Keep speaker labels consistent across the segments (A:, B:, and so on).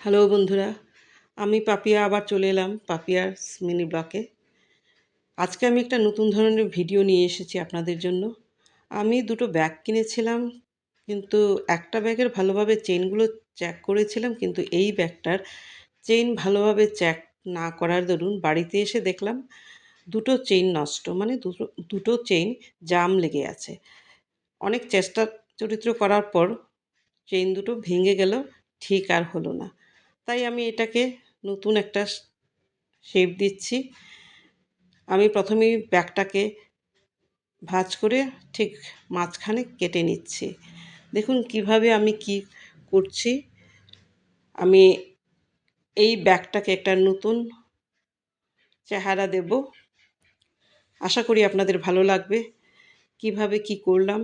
A: Hello বন্ধুরা, আমি পাপিয়া আবার চলে এলাম পাপিয়ার মিনি ব্লকে। আজকে আমি একটা নতুন ধরনের ভিডিও নিয়ে এসেছি আপনাদের জন্য। আমি দুটো ব্যাগ কিনেছিলাম, কিন্তু একটা ব্যাগের ভালোভাবে চেইনগুলো চেক করেছিলাম, কিন্তু এই ব্যাগটার চেইন ভালোভাবে চেক না করার দরুন বাড়িতে এসে দেখলাম দুটো চেইন নষ্ট, মানে দুটো দুটো চেইন জাম লেগে আছে। অনেক চেষ্টা চরিত্র করার পর চেইন দুটো ভেঙে গেল, ঠিক আর হলো না। তাই আমি এটাকে নতুন একটা শেপ দিচ্ছি। আমি প্রথমেই ব্যাগটাকে ভাঁজ করে ঠিক মাঝখানে কেটে নিচ্ছি। দেখুন কিভাবে আমি কি করছি। আমি এই ব্যাগটাকে একটা নতুন চেহারা দেব। আশা করি আপনাদের ভালো লাগবে। কিভাবে কি করলাম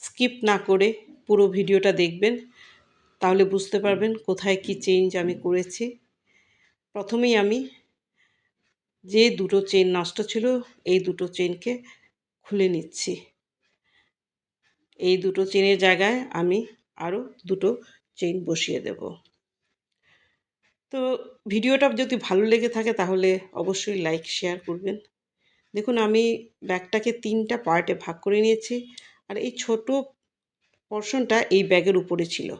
A: স্কিপ না করে পুরো ভিডিওটা দেখবেন, তাহলে বুঝতে পারবেন কোথায় কি চেঞ্জ আমি করেছি। প্রথমেই আমি যে দুটো চেইন নষ্ট ছিল এই দুটো চেইনকে খুলে নিচ্ছি। এই দুটো চেইনের জায়গায় আমি আরও দুটো চেইন বসিয়ে দেব। তো ভিডিওটা যদি ভালো লেগে থাকে তাহলে অবশ্যই লাইক শেয়ার করবেন। দেখুন আমি ব্যাগটাকে 3টা পার্টে ভাগ করে নিয়েছি, আর এই ছোট পোরশনটা এই ব্যাগের উপরে ছিল।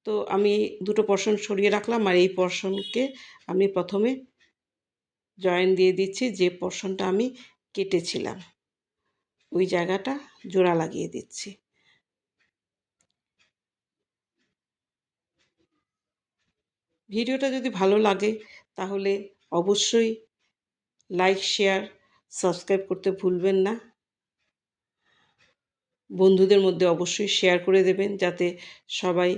A: তো আমি দুটো পোরশন সরিয়ে রাখলাম, আর এই পোরশনকে আমি প্রথমে জয়েন দিয়ে দিচ্ছি। যে পোরশনটা আমি কেটেছিলাম ওই জায়গাটা জোড়া লাগিয়ে দিচ্ছি। ভিডিওটা যদি ভালো লাগে তাহলে অবশ্যই লাইক শেয়ার সাবস্ক্রাইব করতে ভুলবেন না। বন্ধুদের মধ্যে অবশ্যই শেয়ার করে দেবেন, যাতে সবাই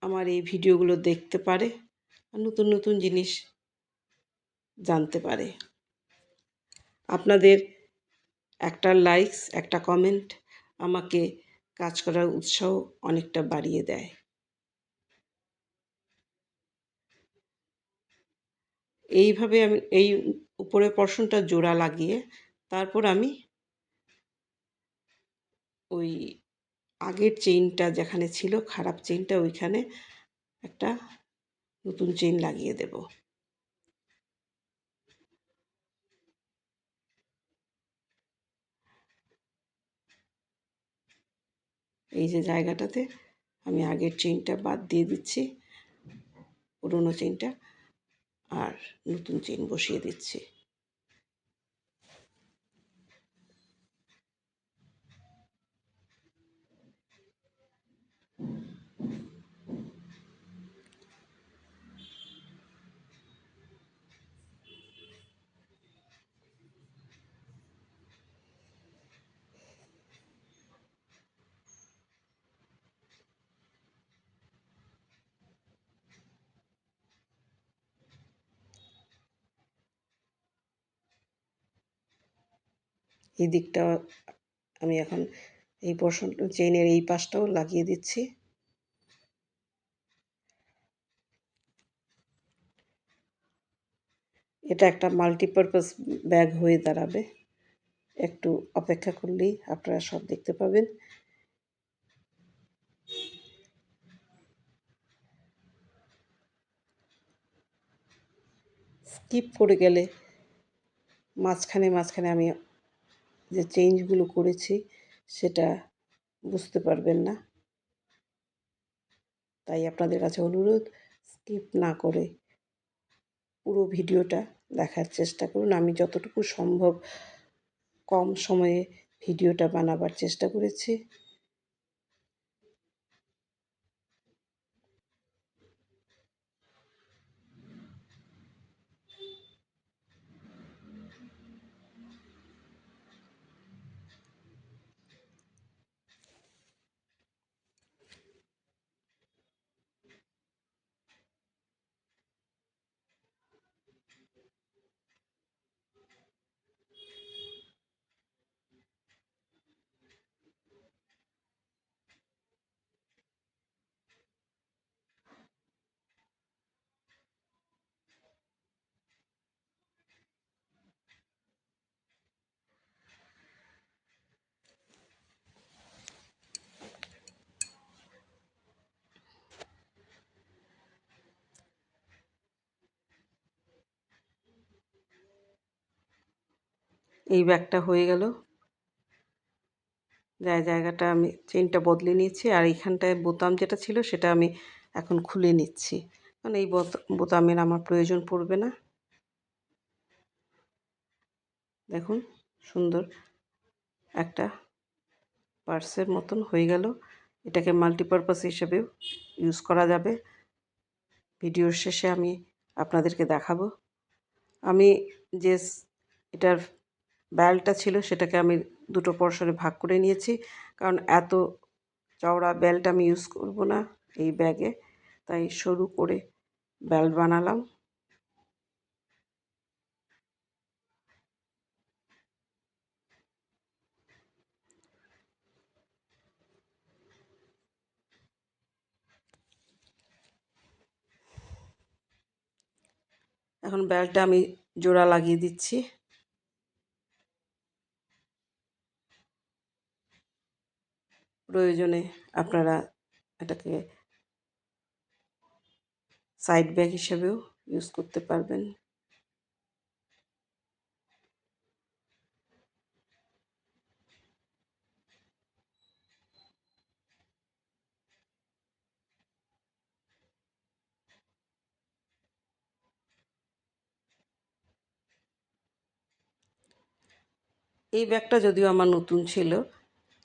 A: আমার এই ভিডিওগুলো দেখতে পারে আর নতুন নতুন জিনিস জানতে পারে। আপনাদের একটা লাইকস, একটা কমেন্ট আমাকে কাজ করার উৎসাহ অনেকটা বাড়িয়ে দেয়। এইভাবে আমি এই উপরের পোরশনটা জোড়া লাগিয়ে তারপর আমি ওই আগের চেইনটা যেখানে ছিল খারাপ চেইনটা ওইখানে একটা নতুন চেইন লাগিয়ে দেব। এই যে জায়গাটাতে আমি আগের চেইনটা বাদ দিয়ে দিচ্ছি, পুরোনো চেইনটা, আর নতুন চেইন বসিয়ে দিচ্ছি। এই দিকটা আমি এখন এই পোরশন চেইনের এই পাশটাও লাগিয়ে দিচ্ছি। এটা একটা মাল্টিপারপাস ব্যাগ হয়ে দাঁড়াবে। একটু অপেক্ষা করলেই আপনারা সব দেখতে পাবেন। স্কিপ করে গেলে মাঝখানে মাঝখানে আমি যে চেঞ্জগুলো করেছি সেটা বুঝতে পারবেন না। তাই আপনাদের কাছে অনুরোধ, স্কিপ না করে পুরো ভিডিওটা দেখার চেষ্টা করুন। আমি যতটুকু সম্ভব কম সময়ে ভিডিওটা বানাবার চেষ্টা করেছি। এই ব্যাগটা হয়ে গেল। জায়গাটা আমি চেনটা বদলে নিয়েছি, আর এইখানটায় বোতাম যেটা ছিল সেটা আমি এখন খুলে নিচ্ছি, কারণ এই বোতামের আমার প্রয়োজন পড়বে না। দেখুন, সুন্দর একটা পার্সের মতন হয়ে গেল। এটাকে মাল্টিপারপাস হিসেবেও ইউজ করা যাবে। ভিডিওর শেষে আমি আপনাদেরকে দেখাবো। আমি যে এটার বেল্টটা ছিল সেটাকে আমি দুটো পর্শনে ভাগ করে নিয়েছি, কারণ এত চওড়া বেল্ট আমি ইউজ করব না এই ব্যাগে, তাই সরু করে বেল্ট বানালাম। এখন বেল্টটা আমি জোড়া লাগিয়ে দিচ্ছি। প্রয়োজনে আপনারা এটাকে সাইড ব্যাগ হিসেবেও ইউজ করতে পারবেন। এই ব্যাগটা যদিও আমার নতুন ছিল,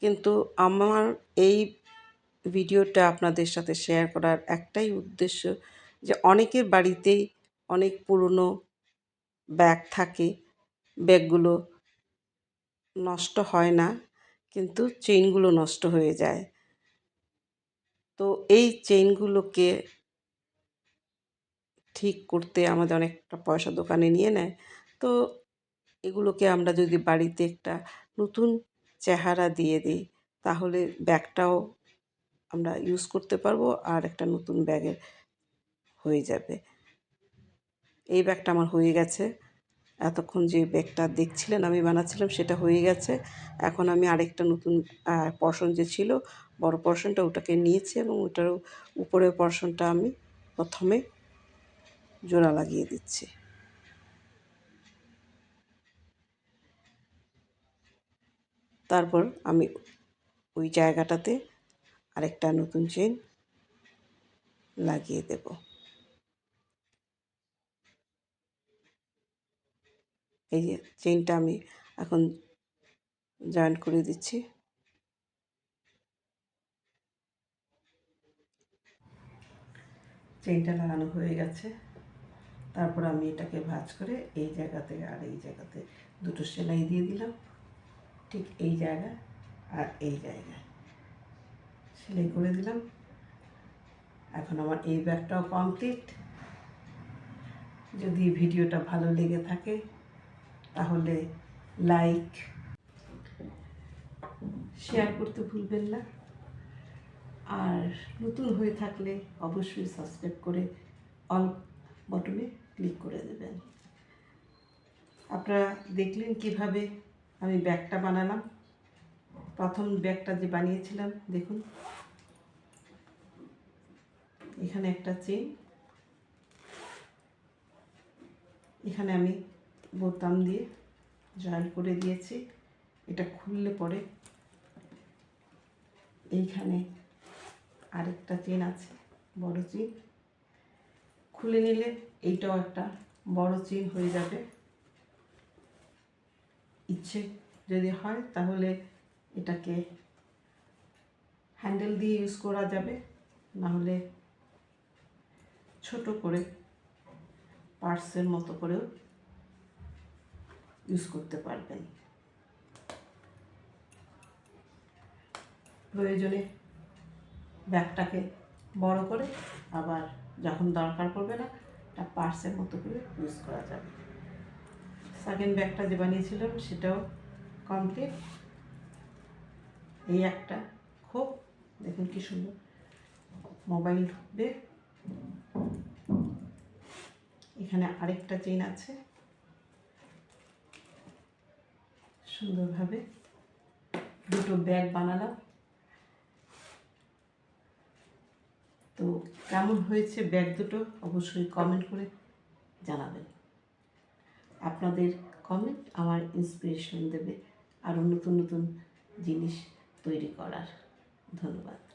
A: কিন্তু আমার এই ভিডিওটা আপনাদের সাথে শেয়ার করার একটাই উদ্দেশ্য, যে অনেকের বাড়িতেই অনেক পুরনো ব্যাগ থাকে, ব্যাগগুলো নষ্ট হয় না, কিন্তু চেইনগুলো নষ্ট হয়ে যায়। তো এই চেইনগুলোকে ঠিক করতে আমাদের অনেকটা পয়সা দোকানে নিয়ে নেয়। তো এগুলোকে আমরা যদি বাড়িতে একটা নতুন চেহারা দিয়ে দিই, তাহলে ব্যাগটাও আমরা ইউজ করতে পারবো, আর একটা নতুন ব্যাগের হয়ে যাবে। এই ব্যাগটা আমার হয়ে গেছে। এতক্ষণ যে ব্যাগটা দেখছিলেন আমি বানাচ্ছিলাম সেটা হয়ে গেছে। এখন আমি আরেকটা নতুন পর্শন যে ছিল বড় পর্শনটা, ওটাকে নিয়েছি এবং ওটারও উপরের পর্শনটা আমি প্রথমে জোড়া লাগিয়ে দিচ্ছি। তারপর আমি ওই জায়গাটাতে আরেকটা নতুন চেইন লাগিয়ে দেব। এই যে চেইনটা আমি এখন জয়েন্ট করে দিচ্ছি। চেইনটা লাগানো হয়ে গেছে। তারপর আমি এটাকে ভাঁজ করে এই জায়গাতে আর এই জায়গাতে দুটো সেলাই দিয়ে দিলাম, ঠিক এই জায়গায় আর এই জায়গায় সেলাই করে দিলাম। এখন আমার এই ব্যাগটাও কমপ্লিট। যদি ভিডিওটা ভালো লেগে থাকে তাহলে লাইক, শেয়ার করতে ভুলবেন না, আর নতুন হয়ে থাকলে অবশ্যই সাবস্ক্রাইব করে অল বটনে ক্লিক করে দেবেন। আপনারা দেখলেন কিভাবে আমি ব্যাগটা বানালাম। প্রথম ব্যাগটা যে বানিয়েছিলাম, দেখুন এখানে একটা চেইন, এখানে আমি বোতাম দিয়ে জয়েন্ট করে দিয়েছি। এটা খুললে পরে এইখানে আরেকটা চেন আছে, বড় চেন, খুলে নিলে এইটাও একটা বড় চেন হয়ে যাবে। ইচ্ছে যদি হয় তাহলে এটাকে হ্যান্ডেল দিয়ে ইউজ করা যাবে, নাহলে ছোট করে পার্সের মতো করেও ইউজ করতে পারবেন। প্রয়োজনে ব্যাগটাকে বড় করে, আবার যখন দরকার পড়বে না এটা পার্সের মতো করে ইউজ করা যাবে। সেকেন্ড ব্যাগটা যে বানিয়েছিলাম সেটাও কমপ্লিট। এই একটা খোপ, দেখুন কি সুন্দর মোবাইল ঢুকবে। এখানে আরেকটা চেইন আছে, সুন্দরভাবে দুটো ব্যাগ বানালাম। তো কেমন হয়েছে ব্যাগ দুটো অবশ্যই কমেন্ট করে জানাবেন। আপনাদের কমেন্ট আমার ইন্সপিরেশন দেবে আরও নতুন নতুন জিনিস তৈরি করার। ধন্যবাদ।